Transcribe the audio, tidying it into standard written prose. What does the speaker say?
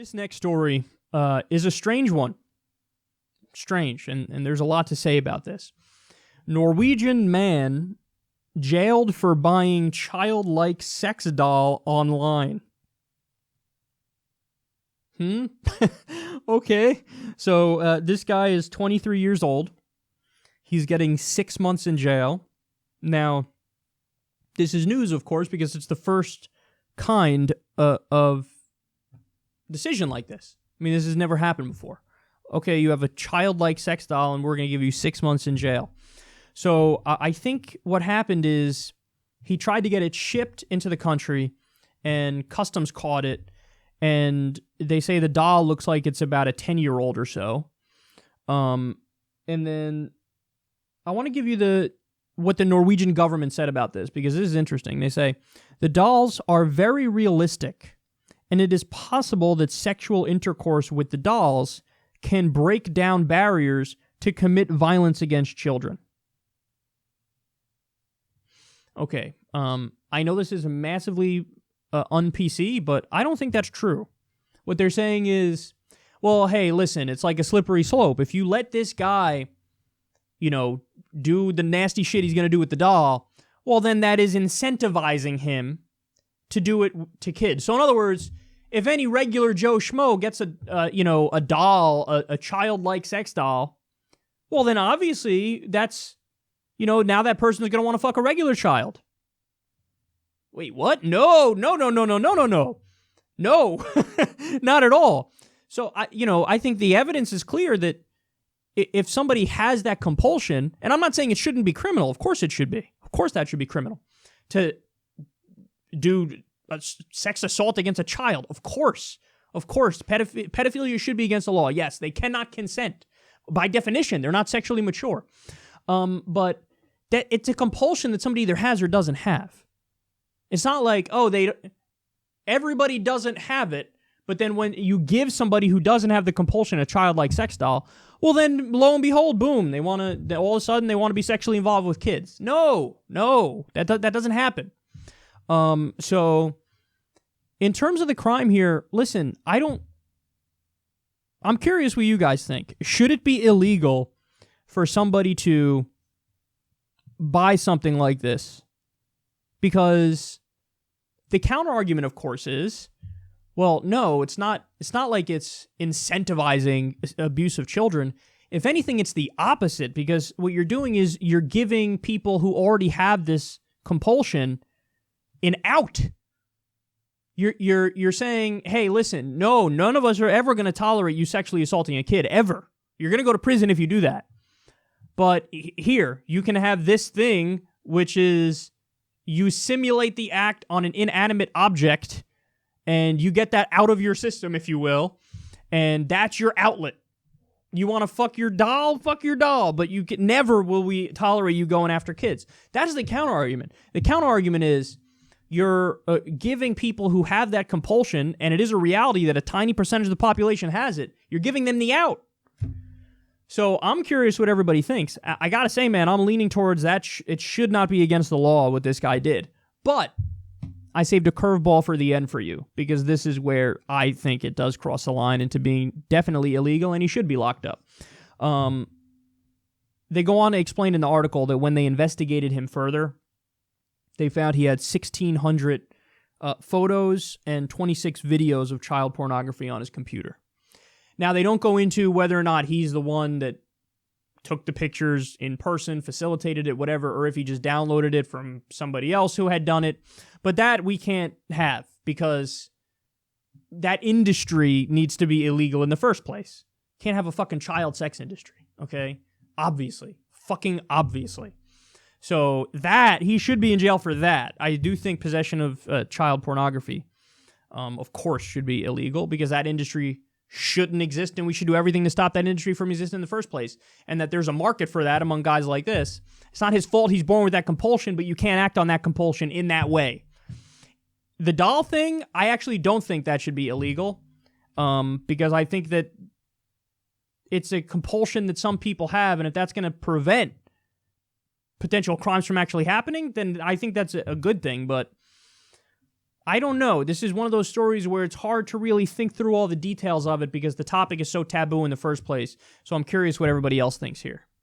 This next story is a strange one. Strange, and there's a lot to say about this. Norwegian man jailed for buying Chíld-Like sex doll online. Okay. So this guy is 23 years old. He's getting 6 months in jail. Now, this is news, of course, because it's the first kind of decision like this. I mean, this has never happened before. Okay, you have a Chíld-Like sex doll, and we're going to give you 6 months in jail. So I think what happened is he tried to get it shipped into the country, and customs caught it, and they say the doll looks like it's about a 10-year-old or so. And then I want to give you what the Norwegian government said about this, because this is interesting. They say, the dolls are very realistic, and it is possible that sexual intercourse with the dolls can break down barriers to commit violence against children. Okay, I know this is massively un-PC, but I don't think that's true. What they're saying is, well, hey, listen, it's like a slippery slope. If you let this guy, do the nasty shit he's going to do with the doll, well, then that is incentivizing him to do it to kids. So in other words, if any regular Joe Schmo gets a doll, a Chíld-Like sex doll, well, then obviously that's, now that person is going to want to fuck a regular child. Wait, what? No, not at all. So, I think the evidence is clear that if somebody has that compulsion, and I'm not saying it shouldn't be criminal, of course it should be. Of course that should be criminal. To do sex assault against a child, of course. Pedophilia should be against the law. Yes, they cannot consent. By definition, they're not sexually mature. But that it's a compulsion that somebody either has or doesn't have. It's not like, everybody doesn't have it, but then when you give somebody who doesn't have the compulsion a Chíld-Like sex doll, well then, lo and behold, boom, all of a sudden they want to be sexually involved with kids. No, that doesn't happen. So, in terms of the crime here, listen, I'm curious what you guys think. Should it be illegal for somebody to buy something like this? Because the counter-argument, of course, is, well, no, it's not like it's incentivizing abuse of children. If anything, it's the opposite, because what you're doing is you're giving people who already have this compulsion an out. You're saying, hey, listen, no, none of us are ever going to tolerate you sexually assaulting a kid, ever. You're going to go to prison if you do that. But here, you can have this thing, which is you simulate the act on an inanimate object, and you get that out of your system, if you will, and that's your outlet. You want to fuck your doll, but never will we tolerate you going after kids. That is the counter-argument. The counter-argument is you're giving people who have that compulsion, and it is a reality that a tiny percentage of the population has it, you're giving them the out. So I'm curious what everybody thinks. I gotta say, man, I'm leaning towards that. It should not be against the law what this guy did. But I saved a curveball for the end for you, because this is where I think it does cross the line into being definitely illegal, and he should be locked up. They go on to explain in the article that when they investigated him further, they found he had 1,600 photos and 26 videos of child pornography on his computer. Now, they don't go into whether or not he's the one that took the pictures in person, facilitated it, whatever, or if he just downloaded it from somebody else who had done it. But that we can't have, because that industry needs to be illegal in the first place. Can't have a fucking child sex industry, okay? Obviously. Fucking obviously. So that, he should be in jail for that. I do think possession of child pornography, of course, should be illegal, because that industry shouldn't exist, and we should do everything to stop that industry from existing in the first place, and that there's a market for that among guys like this. It's not his fault he's born with that compulsion, but you can't act on that compulsion in that way. The doll thing, I actually don't think that should be illegal, because I think that it's a compulsion that some people have, and if that's going to prevent potential crimes from actually happening, then I think that's a good thing, but I don't know. This is one of those stories where it's hard to really think through all the details of it because the topic is so taboo in the first place. So I'm curious what everybody else thinks here.